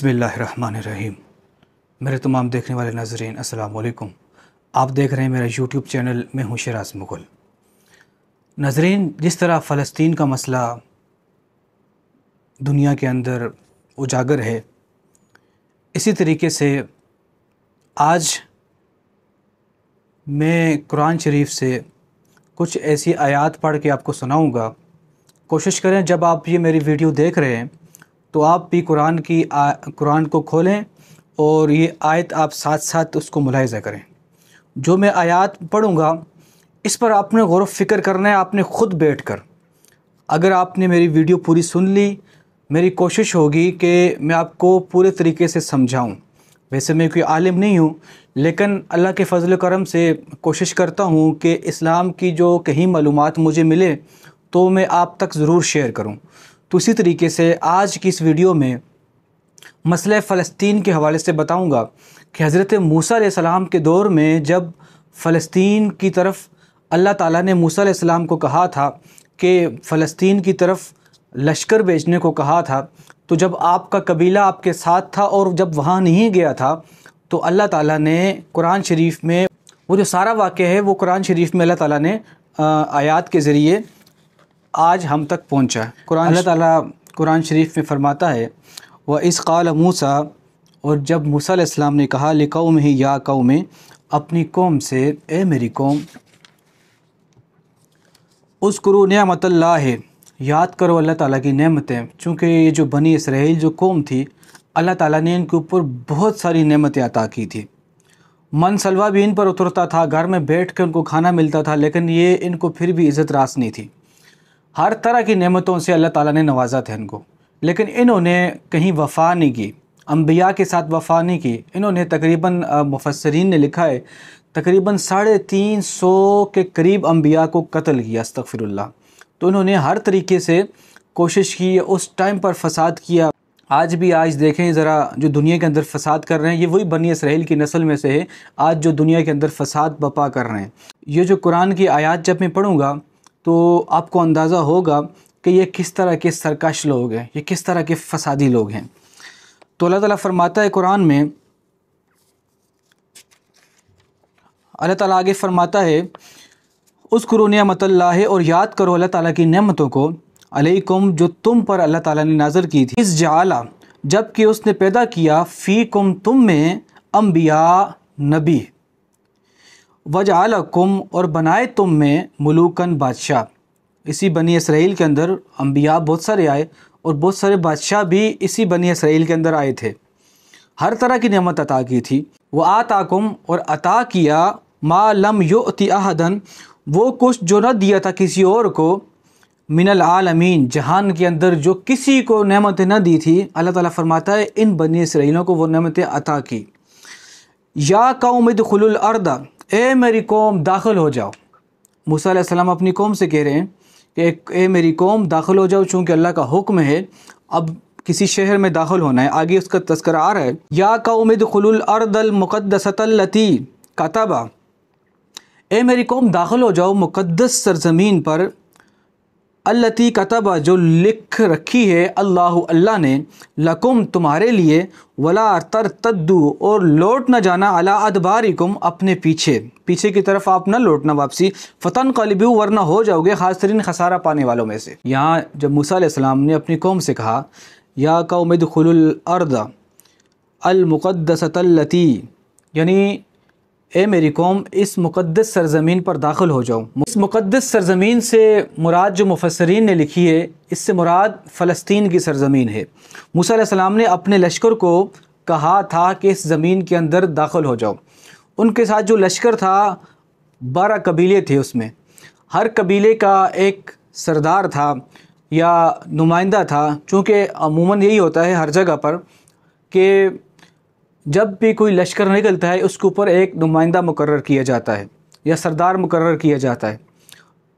बिस्मिल्लाहिर्रहमानिर्रहीम। मेरे तमाम देखने वाले नाज़रीन अस्सलाम वालेकुम। आप देख रहे हैं मेरा यूट्यूब चैनल, मैं हूँ शिराज़ मुग़ल। नाज़रीन, जिस तरह फ़लस्तीन का मसला दुनिया के अंदर उजागर है, इसी तरीके से आज मैं कुरान शरीफ से कुछ ऐसी आयत पढ़ के आपको सुनाऊँगा। कोशिश करें जब आप ये मेरी वीडियो देख रहे हैं तो आप भी कुरान को खोलें और ये आयत आप साथ साथ उसको मुलाहिज़ा करें। जो मैं आयत पढ़ूँगा इस पर आपने गौर व फ़िक्र करना है, आपने ख़ुद बैठ कर। अगर आपने मेरी वीडियो पूरी सुन ली, मेरी कोशिश होगी कि मैं आपको पूरे तरीके से समझाऊँ। वैसे मैं कोई आलिम नहीं हूँ, लेकिन अल्लाह के फ़ज़ल करम से कोशिश करता हूँ कि इस्लाम की जो कहीं मालूमात मुझे मिले तो मैं आप तक ज़रूर शेयर करूँ। तो इसी तरीके से आज की इस वीडियो में मसले फ़लस्तीन के हवाले से बताऊंगा कि हज़रत मूसा अलैहिस्सलाम के दौर में जब फ़लस्तीन की तरफ अल्लाह ताला ने मूसा अलैहिस्सलाम को कहा था कि फ़लस्तीन की तरफ लश्कर भेजने को कहा था, तो जब आपका कबीला आपके साथ था और जब वहाँ नहीं गया था तो अल्लाह ताला ने कुरान शरीफ में वो जो सारा वाक़या है वो कुरान शरीफ में अल्लाह ताला ने आयत के ज़रिए आज हम तक पहुँचा। अल्लाह ताला कुरान शरीफ में फ़रमाता है, व इस क़ाल मूसा, और जब मूसा अलैहिस्सलाम ने कहा लिक़ौमिही या कौम, अपनी कौम से, ए मेरी कौम, उज़्कुरू निअमतल्लाह, याद करो अल्लाह ताला की नेमतें। चूँकि ये जो बनी इसराइल जो कौम थी, अल्लाह ताला ने इनके ऊपर बहुत सारी नेमतें अता की थी। मन सलवा भी इन पर उतरता था, घर में बैठ कर उनको खाना मिलता था, लेकिन ये इनको फिर भी इज़्ज़त रास नहीं थी। हर तरह की नेमतों से अल्लाह ताला ने नवाजा था इनको, लेकिन इन्होंने कहीं वफ़ा नहीं की, अम्बिया के साथ वफ़ा नहीं की। इन्होंने तकरीबन मुफस्सिरीन ने लिखा है तकरीबन 350 के करीब अम्बिया को कत्ल किया, अस्तग़फ़िरुल्लाह। तो इन्होंने हर तरीके से कोशिश की, उस टाइम पर फ़साद किया। आज भी देखें ज़रा, जो दुनिया के अंदर फ़साद कर रहे हैं ये वही बनी इसराइल की नस्ल में से है, आज जो दुनिया के अंदर फ़साद बपा कर रहे हैं। ये जो कुरान की आयत जब मैं पढ़ूँगा तो आपको अंदाज़ा होगा कि ये किस तरह के सरकश लोग हैं, ये किस तरह के फ़सादी लोग हैं। तो अल्लाह ताला फरमाता है कुरान में, अल्लाह ताला आगे फरमाता है, उज़्कुरू निअमतल्लाह, और याद करो अल्लाह ताला की नेमतों को, अलैकुम, जो तुम पर अल्लाह ताला ने नाज़िल की थी, इस जाला, जबकि उसने पैदा किया, फ़ीकुम, तुम में, अम्बिया, नबी, वजअलकुम, और बनाए तुम में, मुलूकन, बादशाह। इसी बनी इसराइल के अंदर अम्बिया बहुत सारे आए और बहुत सारे बादशाह भी इसी बनी इसराइल के अंदर आए थे। हर तरह की नेमत अता की थी। वह आताकुम, और अता किया, मा लम युअति अहदन, वो कुछ जो न दिया था किसी और को, मिनल आलमीन, जहान के अंदर जो किसी को नेमतें न दी थी, अल्लाह ताला फरमाता है इन बनी इसराइलों को वो नेमतें अता की। या कौम इदखुलुल अर्द, ए मेरी कौम दाखिल हो जाओ। मूसा अलैहिस्सलाम अपनी कौम से कह रहे हैं कि ए मेरी कौम दाखिल हो जाओ, चूँकि अल्लाह का हुक्म है अब किसी शहर में दाखिल होना है। आगे उसका तज़किरा आ रहा है, या कौम इदखुलुल अर्दल मुक़द्दसतल्लती कतबा, ए मेरी कौम दाखिल हो जाओ मुक़द्दस सरज़मीन पर, अल्लती कतबा, जो लिख रखी है, अल्लाह ने, लकुम, तुम्हारे लिए, वला तरतद्दू, और लौट न जाना, अला अदबारिकुम, अपने पीछे की तरफ आप न लौटना वापसी, फ़तनक़लिबू, वरना हो जाओगे खासिरीन, खसारा पाने वालों में से। यहाँ जब मूसा अलैहिस्सलाम ने अपनी कौम से कहा, या कौम इदखुलुल अर्द अल मुक़द्दसतल्लती, यानी ए मेरी कौम इस मुक़द्दस सरज़मीन पर दाखिल हो जाओ। इस मुक़द्दस सरज़मीन से मुराद जो मुफस्सिरीन ने लिखी है, इससे मुराद फ़लस्तीन की सरज़मीन है। मूसा अलैहिस्सलाम ने अपने लश्कर को कहा था कि इस ज़मीन के अंदर दाखिल हो जाओ। उनके साथ जो लश्कर था 12 कबीले थे, उसमें हर कबीले का एक सरदार था या नुमाइंदा था। चूँकि अमूमन यही होता है हर जगह पर कि जब भी कोई लश्कर निकलता है उसके ऊपर एक नुमाइंदा मुकर्रर किया जाता है या सरदार मुकर्रर किया जाता है।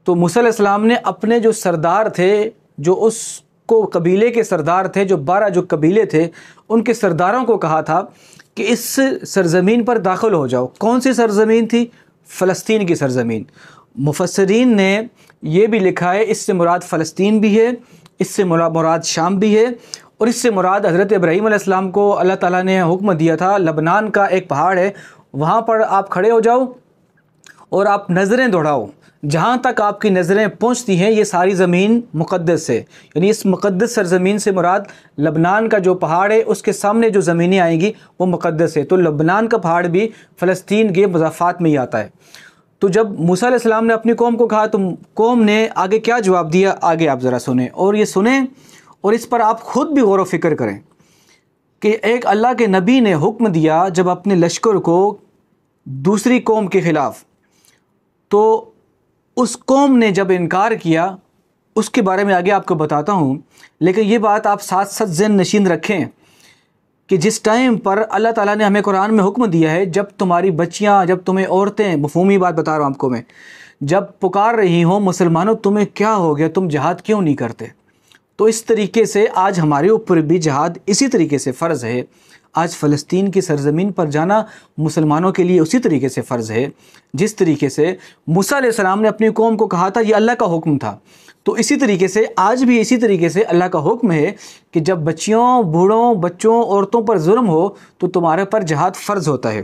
तो मूसा अलैहिस्सलाम ने अपने जो सरदार थे, जो उसको कबीले के सरदार थे, जो 12 जो कबीले थे, उनके सरदारों को कहा था कि इस सरज़मीन पर दाखिल हो जाओ। कौन सी सरज़मीन थी? फ़लस्तीन की सरज़मीन। मुफस्सिरीन ने ये भी लिखा है इससे मुराद फ़लस्तीन भी है, इससे मुराद शाम भी है, اور اس سے مراد حضرت ابراہیم علیہ السلام کو اللہ تعالیٰ نے حکم دیا تھا، لبنان کا ایک پہاڑ ہے، وہاں پر آپ کھڑے ہو جاؤ اور آپ نظریں دوڑاؤ، جہاں تک آپ کی نظریں پہنچتی ہیں یہ ساری زمین مقدس ہے۔ یعنی اس مقدس سرزمین سے مراد لبنان کا جو پہاڑ ہے، اس کے سامنے جو زمینیں آئیں گی وہ مقدس ہے۔ تو لبنان کا پہاڑ بھی فلسطین کے مضافات میں ہی آتا ہے۔ تو جب موسیٰ علیہ السلام نے اپنی قوم کو کہا تو قوم نے آگے کیا جواب دیا، آگے آپ ذرا سنیں، اور یہ سنیں اور اس پر آپ خود بھی غور و فکر کریں کہ ایک اللہ کے نبی نے حکم دیا جب اپنے لشکر کو دوسری قوم کے خلاف، تو اس قوم نے جب انکار کیا، اس کے بارے میں آگے آپ کو بتاتا ہوں، لیکن یہ بات آپ ساتھ ساتھ ذہن نشین رکھیں کہ جس ٹائم پر اللہ تعالیٰ نے ہمیں قرآن میں حکم دیا ہے، جب تمہاری بچیاں، جب تمہیں عورتیں، مفہومی بات بتا رہا ہوں آپ کو میں، جب پکار رہی ہوں مسلمانوں تمہیں کیا ہو گیا، تم جہاد کیوں نہیں کرتے، تو اس طریقے سے آج ہمارے اوپر بھی جہاد اسی طریقے سے فرض ہے۔ آج فلسطین کی سرزمین پر جانا مسلمانوں کے لیے اسی طریقے سے فرض ہے جس طریقے سے موسیٰ علیہ السلام نے اپنی قوم کو کہا تھا، یہ اللہ کا حکم تھا۔ تو اسی طریقے سے آج بھی اسی طریقے سے اللہ کا حکم ہے کہ جب بچیوں، بوڑھوں، بچوں، عورتوں پر ظلم ہو تو تمہارے پر جہاد فرض ہوتا ہے۔